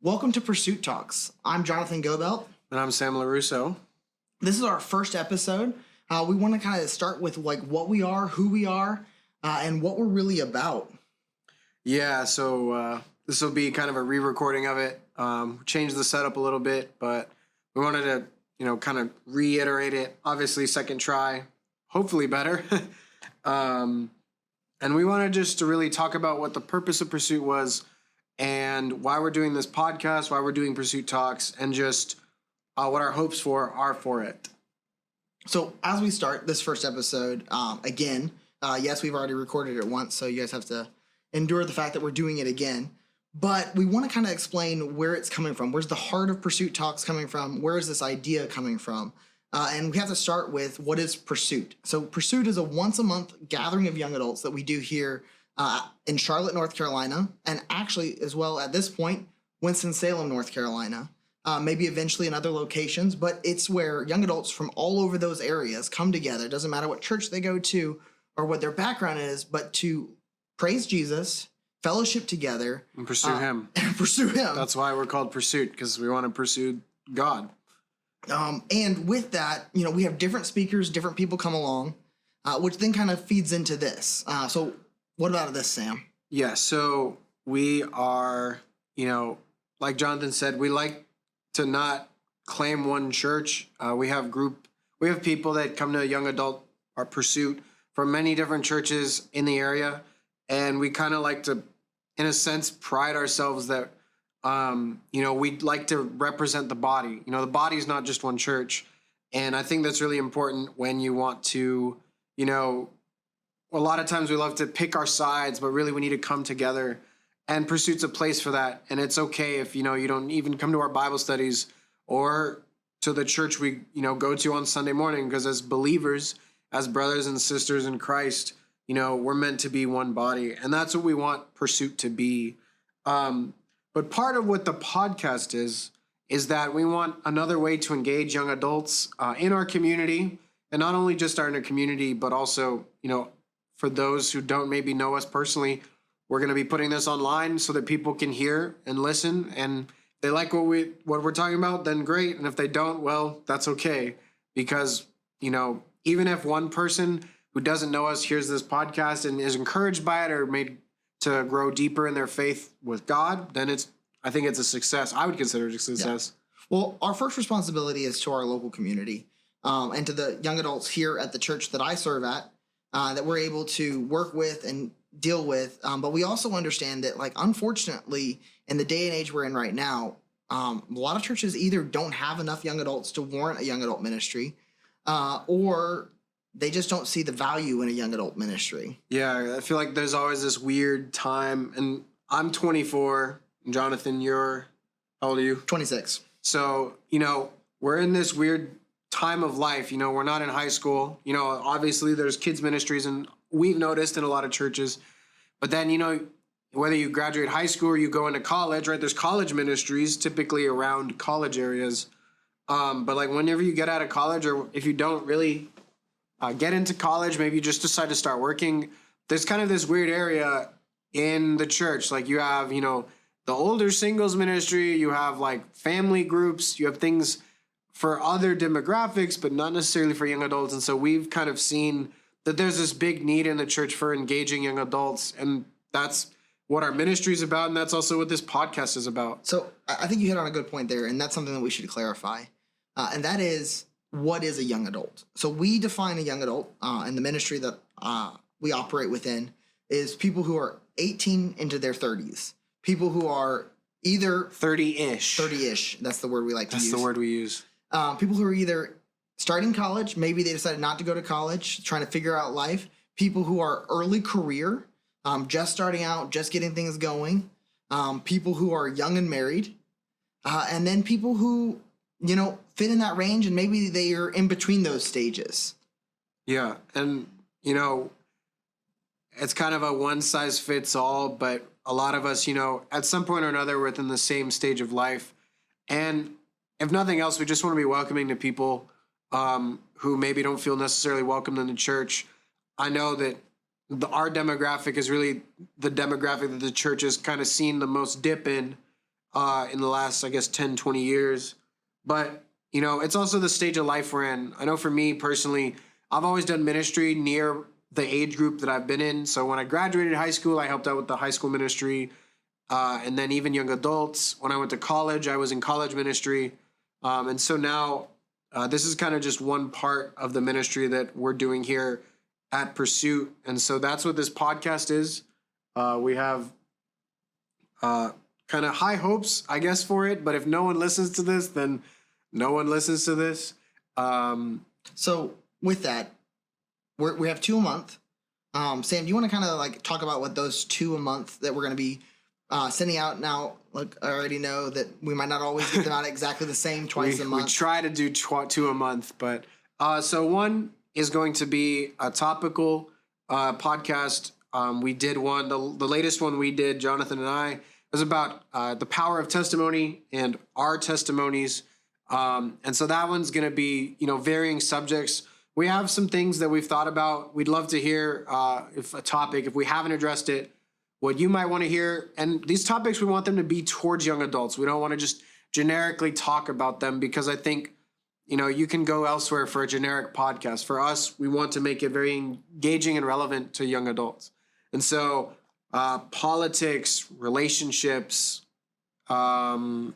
Welcome to Pursuit Talks. I'm Jonathan Gobelt. And I'm Sam LaRusso. This is our first episode. We want to kind of start with what we are, who we are, and what we're really about. Yeah, so this will be kind of a re-recording of it. Changed the setup a little bit, but we wanted to, kind of reiterate it. Obviously, second try, hopefully better. And we wanted just to really talk about what the purpose of Pursuit was and why we're doing this podcast, why we're doing Pursuit Talks, and just what our hopes are for it. So as we start this first episode, yes, we've already recorded it once, so you guys have to endure the fact that we're doing it again. But we want to kind of explain where it's coming from. Where's the heart of Pursuit Talks coming from? Where is this idea coming from? And we have to start with, what is Pursuit? So Pursuit is a once-a-month gathering of young adults that we do here in Charlotte, North Carolina, and actually, as well, at this point, Winston-Salem, North Carolina. Maybe eventually in other locations, but it's where young adults from all over those areas come together. It doesn't matter what church they go to or what their background is, but to praise Jesus, fellowship together, And pursue Him. and pursue Him. That's why we're called Pursuit, because we want to pursue God. And with that, we have different speakers, different people come along, which then kind of feeds into this. So what about this, Sam? Yeah, so we are, like Jonathan said, we like to not claim one church. We have people that come to young adult or Pursuit from many different churches in the area, and we kind of like to, in a sense, pride ourselves that we'd like to represent the body. The body is not just one church, and I think that's really important when you want to, a lot of times we love to pick our sides, but really we need to come together. And Pursuit's a place for that. And it's okay if, you don't even come to our Bible studies or to the church we, go to on Sunday morning, because as believers, as brothers and sisters in Christ, we're meant to be one body. And that's what we want Pursuit to be. But part of what the podcast is that we want another way to engage young adults in our community, and not only just our community, but also, for those who don't maybe know us personally, we're going to be putting this online so that people can hear and listen. And if they like what we're talking about, then great. And if they don't, well, that's okay. Because, even if one person who doesn't know us hears this podcast and is encouraged by it or made to grow deeper in their faith with God, then I think it's a success. I would consider it a success. Yeah. Well, our first responsibility is to our local community and to the young adults here at the church that I serve at, that we're able to work with and deal with. But we also understand that, unfortunately, in the day and age we're in right now, a lot of churches either don't have enough young adults to warrant a young adult ministry, or they just don't see the value in a young adult ministry. Yeah, I feel like there's always this weird time. And I'm 24. Jonathan, how old are you? 26. So, we're in this weird time of life. We're not in high school. Obviously there's kids ministries, and we've noticed in a lot of churches. But then, whether you graduate high school or you go into college, right, there's college ministries typically around college areas. But whenever you get out of college, or if you don't really get into college, maybe you just decide to start working, there's kind of this weird area in the church. You have, the older singles ministry, you have family groups, you have things for other demographics, but not necessarily for young adults. And so we've kind of seen that there's this big need in the church for engaging young adults. And that's what our ministry is about. And that's also what this podcast is about. So I think you hit on a good point there. And that's something that we should clarify. And that is, what is a young adult? So we define a young adult in the ministry that we operate within is people who are 18 into their 30s. People who are either 30-ish. 30-ish. That's the word we like to use. That's the word we use. People who are either starting college, maybe they decided not to go to college, trying to figure out life. People who are early career, just starting out, just getting things going. People who are young and married. And then people who, fit in that range, and maybe they are in between those stages. Yeah. And, it's kind of a one size fits all, but a lot of us, at some point or another, we're within the same stage of life. And if nothing else, we just want to be welcoming to people who maybe don't feel necessarily welcomed in the church. I know that our demographic is really the demographic that the church has kind of seen the most dip in in the last, I guess, 10, 20 years. But, it's also the stage of life we're in. I know for me personally, I've always done ministry near the age group that I've been in. So when I graduated high school, I helped out with the high school ministry. And then even young adults. When I went to college, I was in college ministry. And so now this is kind of just one part of the ministry that we're doing here at Pursuit. And so that's what this podcast is. We have kind of high hopes, I guess, for it. But if no one listens to this, then no one listens to this. So with that, we have 2 a month. Sam, do you want to kind of like talk about what those 2 a month that we're going to be sending out now? Like, I already know that we might not always get them out exactly the same twice a month. We try to do 2 a month, but so one is going to be a topical podcast. We did one, the latest one we did, Jonathan and I, was about the power of testimony and our testimonies. And so that one's going to be, varying subjects. We have some things that we've thought about. We'd love to hear if we haven't addressed it, what you might want to hear. And these topics, we want them to be towards young adults. We don't want to just generically talk about them because I think, you can go elsewhere for a generic podcast. For us, we want to make it very engaging and relevant to young adults. And so politics, relationships, dealing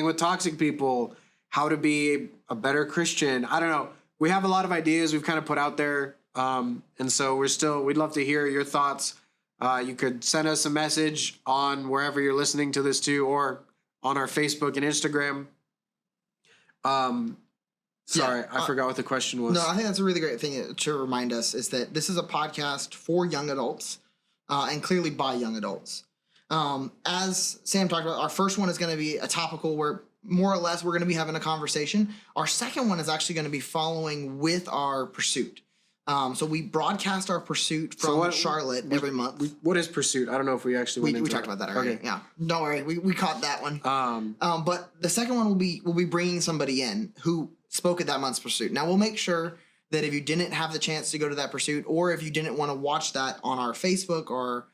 with toxic people, how to be a better Christian. I don't know. We have a lot of ideas we've kind of put out there. And so we'd love to hear your thoughts. You could send us a message on wherever you're listening to this to, or on our Facebook and Instagram. I forgot what the question was. No, I think that's a really great thing to remind us is that this is a podcast for young adults and clearly by young adults. As Sam talked about, our first one is going to be a topical where more or less we're going to be having a conversation. Our second one is actually going to be following with our pursuit. So we broadcast our pursuit from Charlotte every month. What is Pursuit? I don't know if we actually we talked about that already. Okay. Yeah, don't worry, we caught that one. But the second one we'll be bringing somebody in who spoke at that month's Pursuit. Now we'll make sure that if you didn't have the chance to go to that Pursuit, or if you didn't want to watch that on our Facebook or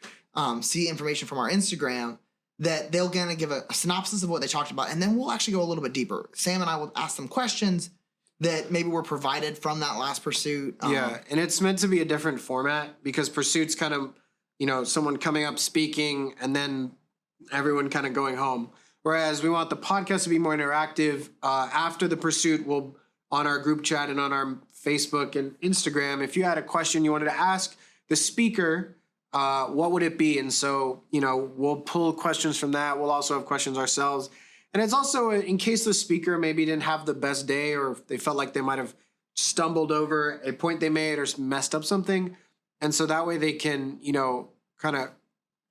see information from our Instagram, that they'll kind of give a synopsis of what they talked about, and then we'll actually go a little bit deper. Sam and I will ask them questions that maybe were provided from that last Pursuit. Yeah, and it's meant to be a different format because Pursuit's kind of, someone coming up speaking and then everyone kind of going home. Whereas we want the podcast to be more interactive. After the Pursuit, we'll, on our group chat and on our Facebook and Instagram, if you had a question you wanted to ask the speaker, what would it be? And so, we'll pull questions from that. We'll also have questions ourselves. And it's also in case the speaker maybe didn't have the best day, or they felt like they might have stumbled over a point they made or messed up something. And so that way they can, kind of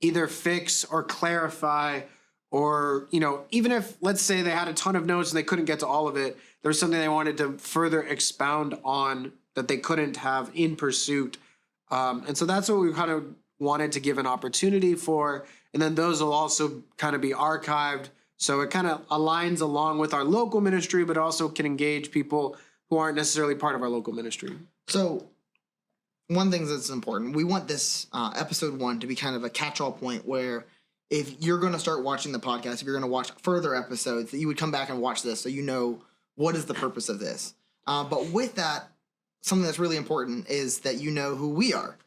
either fix or clarify, or, even if, let's say they had a ton of notes and they couldn't get to all of it, there's something they wanted to further expound on that they couldn't have in Pursuit. And so that's what we kind of wanted to give an opportunity for. And then those will also kind of be archived. So it kind of aligns along with our local ministry, but also can engage people who aren't necessarily part of our local ministry. So one thing that's important, we want this episode 1 to be kind of a catch-all point where if you're going to start watching the podcast, if you're going to watch further episodes, that you would come back and watch this so you know what is the purpose of this. But with that, something that's really important is that you know who we are.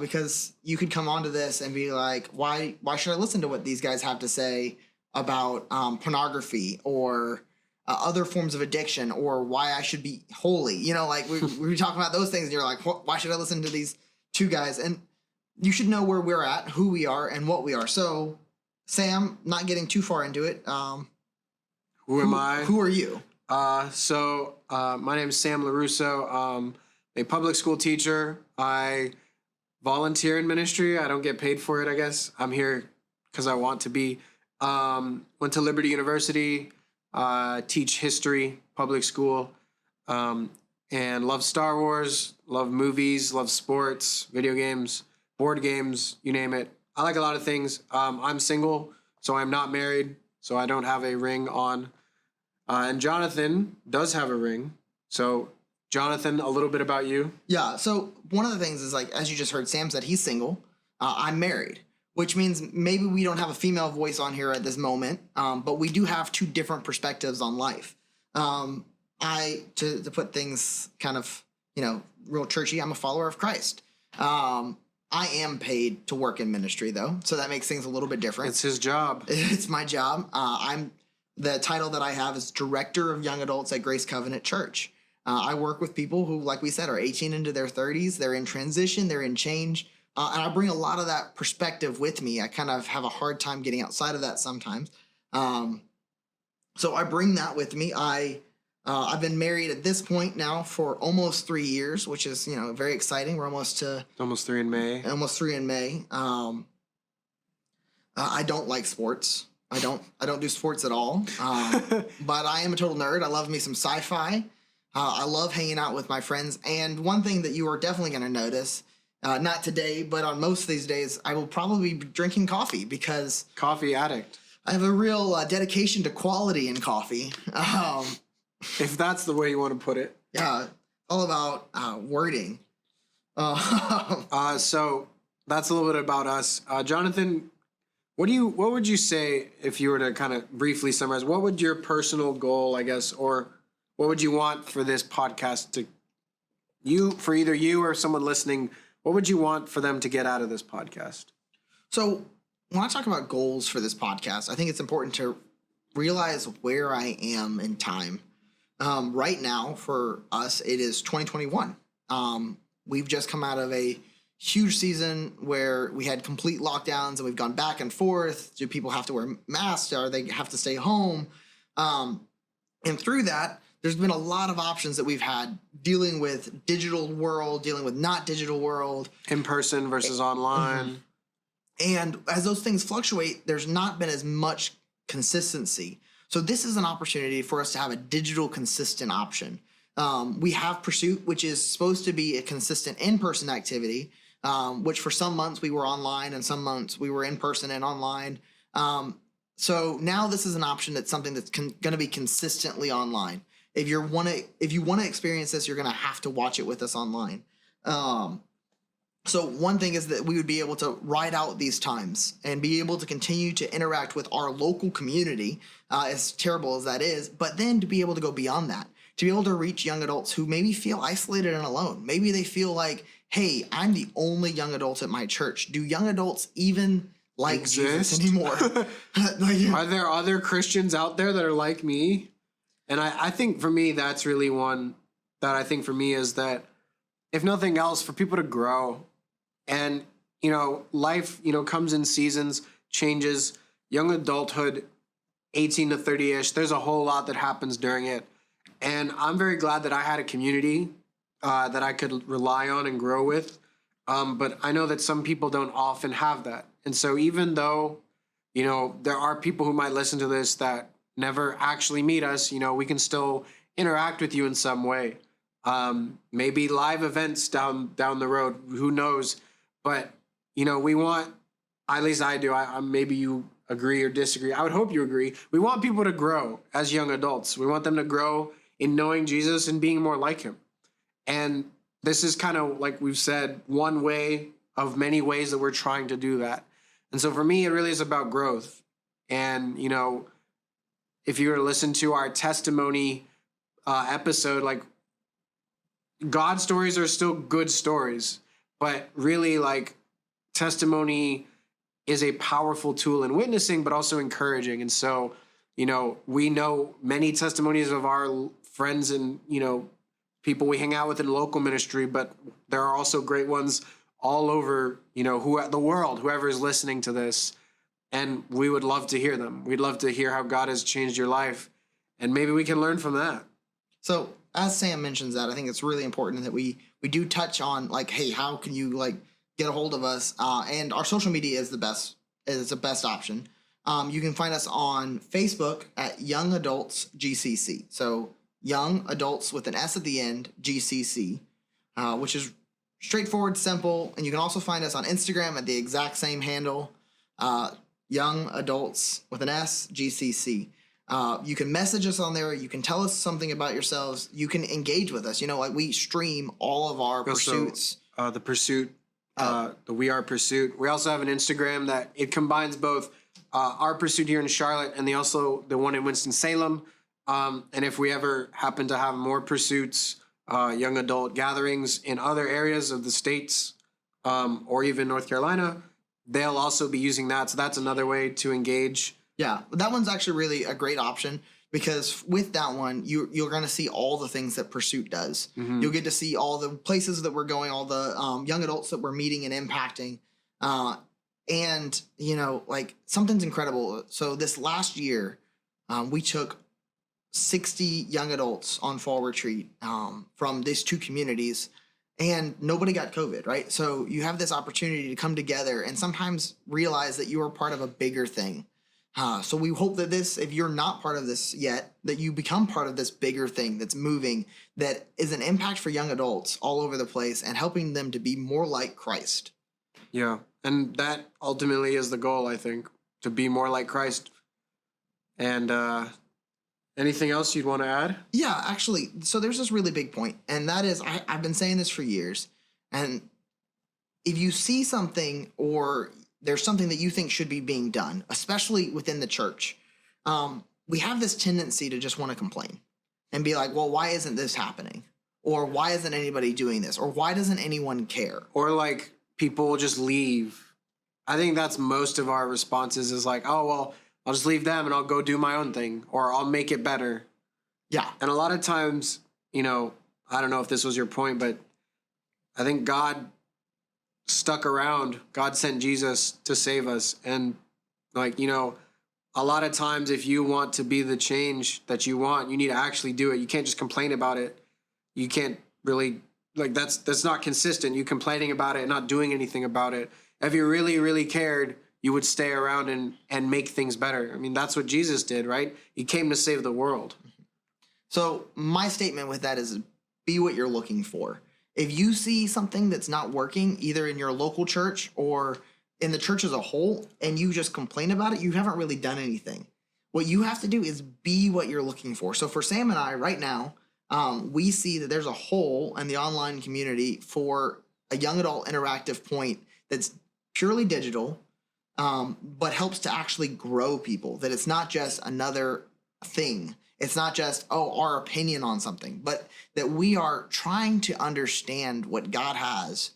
Because you could come onto this and be like, why should I listen to what these guys have to say about pornography or other forms of addiction, or why I should be holy? We talk about those things and you're like, why should I listen to these two guys? And you should know where we're at, who we are, and what we are. So, Sam, not getting too far into it. Who am I? Who are you? My name is Sam LaRusso. I'm a public school teacher. I volunteer in ministry. I don't get paid for it, I guess. I'm here because I want to be. Went to Liberty University, teach history, public school, and love Star Wars, love movies, love sports, video games, board games, you name it. I like a lot of things. I'm single, so I'm not married, so I don't have a ring on. And Jonathan does have a ring. So, Jonathan, a little bit about you. Yeah, so one of the things is, like, as you just heard, Sam said he's single. I'm married. which means maybe we don't have a female voice on here at this moment, but we do have two different perspectives on life. To put things kind of, real churchy, I'm a follower of Christ. I am paid to work in ministry, though, so that makes things a little bit different. It's his job. It's my job. The title that I have is Director of Young Adults at Grace Covenant Church. I work with people who, like we said, are 18 into their 30s. They're in transition. They're in change. And I bring a lot of that perspective with me. I kind of have a hard time getting outside of that sometimes. So I bring that with me. I've been married at this point now for almost 3 years, which is, very exciting. We're almost 3 in May. Almost 3 in May. I don't like sports. I don't do sports at all. But I am a total nerd. I love me some sci-fi. I love hanging out with my friends. And one thing that you are definitely going to notice, not today, but on most of these days, I will probably be drinking coffee because Coffee addict. I have a real dedication to quality in coffee. If that's the way you want to put it. Yeah, all about wording. So that's a little bit about us. Jonathan, what would you say if you were to kind of briefly summarize? What would your personal goal, I guess, or what would you want for this podcast for either you or someone listening? What would you want for them to get out of this podcast? So when I talk about goals for this podcast, I think it's important to realize where I am in time. Right now, for us, it is 2021. We've just come out of a huge season where we had complete lockdowns and we've gone back and forth. Do people have to wear masks? Or they have to stay home? And through that, there's been a lot of options that we've had dealing with digital world, dealing with not digital world. In person versus online. And as those things fluctuate, there's not been as much consistency. So this is an opportunity for us to have a digital consistent option. We have Pursuit, which is supposed to be a consistent in-person activity, which for some months we were online and some months we were in person and online. So now this is an option that's something that's going to be consistently online. If you want to experience this, you're going to have to watch it with us online. So one thing is that we would be able to ride out these times and be able to continue to interact with our local community, as terrible as that is, but then to be able to go beyond that, to be able to reach young adults who maybe feel isolated and alone. Maybe they feel like, hey, I'm the only young adult at my church. Do young adults even like Jesus anymore? Are there other Christians out there that are like me? And I think for me, that's really one that I think for me is that if nothing else, for people to grow. And, life, comes in seasons, changes, young adulthood, 18 to 30-ish. There's a whole lot that happens during it. And I'm very glad that I had a community that I could rely on and grow with. But I know that some people don't often have that. And so even though, there are people who might listen to this that never actually meet us, we can still interact with you in some way. Maybe live events down the road, who knows? But, we want, at least I do, maybe you agree or disagree. I would hope you agree. We want people to grow as young adults. We want them to grow in knowing Jesus and being more like him. And this is kind of, like we've said, one way of many ways that we're trying to do that. And so for me, it really is about growth. And, if you were to listen to our testimony episode, like, God stories are still good stories, but really, like, testimony is a powerful tool in witnessing, but also encouraging. And so, we know many testimonies of our friends and, people we hang out with in local ministry, but there are also great ones all over, the world, whoever is listening to this. And we would love to hear them. We'd love to hear how God has changed your life. And maybe we can learn from that. So as Sam mentions that, I think it's really important that we do touch on, like, hey, how can you, like, get a hold of us? And our social media is the best option. You can find us on Facebook at Young Adults GCC. So Young Adults with an S at the end, GCC, which is straightforward, simple. And you can also find us on Instagram at the exact same handle, Young Adults with an S, GCC. You can message us on there. You can tell us something about yourselves. You can engage with us. Like, we stream all of our pursuits. The Pursuit The We Are Pursuit. We also have an Instagram that it combines both our Pursuit here in Charlotte and the one in Winston-Salem. And if we ever happen to have more pursuits, young adult gatherings in other areas of the states, or even North Carolina, they'll also be using that. So that's another way to engage. Yeah, that one's actually really a great option because with that one, you're going to see all the things that Pursuit does. Mm-hmm. You'll get to see all the places that we're going, all the young adults that we're meeting and impacting. And, like something's incredible. So this last year, we took 60 young adults on fall retreat from these two communities, and nobody got COVID, right? So you have this opportunity to come together and sometimes realize that you are part of a bigger thing. So we hope that if you're not part of this yet, that you become part of this bigger thing that's moving, that is an impact for young adults all over the place and helping them to be more like Christ. Yeah. And that ultimately is the goal, I think, to be more like Christ. And anything else you'd want to add? Yeah, actually. So there's this really big point, and that is I've been saying this for years. And if you see something or there's something that you think should be being done, especially within the church, we have this tendency to just want to complain and be like, well, why isn't this happening? Or why isn't anybody doing this? Or why doesn't anyone care? Or like people will just leave. I think that's most of our responses is like, oh, well, I'll just leave them and I'll go do my own thing, or I'll make it better. Yeah. And a lot of times, I don't know if this was your point, but I think God stuck around. God sent Jesus to save us. And a lot of times if you want to be the change that you want, you need to actually do it. You can't just complain about it. You can't really, that's not consistent. You complaining about it and not doing anything about it. If you really, really cared, you would stay around and make things better. I mean, that's what Jesus did, right? He came to save the world. So my statement with that is be what you're looking for. If you see something that's not working, either in your local church or in the church as a whole, and you just complain about it, you haven't really done anything. What you have to do is be what you're looking for. So for Sam and I right now, we see that there's a hole in the online community for a young adult interactive point that's purely digital, but helps to actually grow people, that it's not just another thing. It's not just, our opinion on something, but that we are trying to understand what God has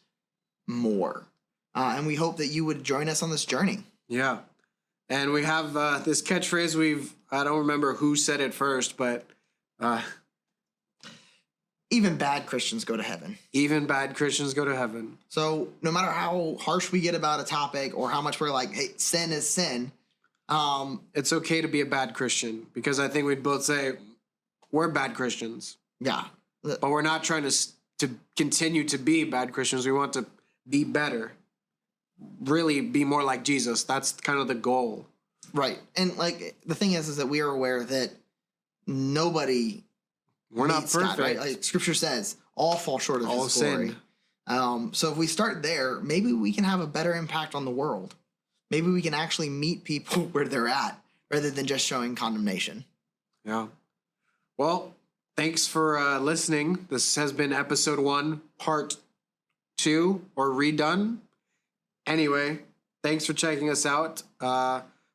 more. And we hope that you would join us on this journey. Yeah. And we have this catchphrase I don't remember who said it first, but even bad Christians go to heaven. Even bad Christians go to heaven. So no matter how harsh we get about a topic or how much we're like, hey, sin is sin, it's okay to be a bad Christian, because I think we'd both say we're bad Christians. Yeah. But we're not trying to continue to be bad Christians. We want to be better, really be more like Jesus. That's kind of the goal. Right. And the thing is that we are aware that nobody we're not meets perfect. God, right? Like Scripture says, all fall short of His glory. So if we start there, maybe we can have a better impact on the world. Maybe we can actually meet people where they're at rather than just showing condemnation. Yeah. Well, thanks for listening. This has been episode 1, part 2, or redone. Anyway, thanks for checking us out.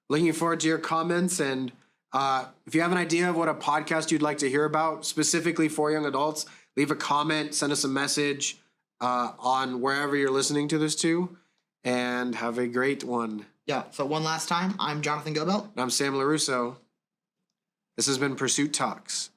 Looking forward to your comments. And if you have an idea of what a podcast you'd like to hear about, specifically for young adults, leave a comment, send us a message on wherever you're listening to this to. And have a great one. Yeah, so one last time, I'm Jonathan Gobelt. And I'm Sam LaRusso. This has been Pursuit Talks.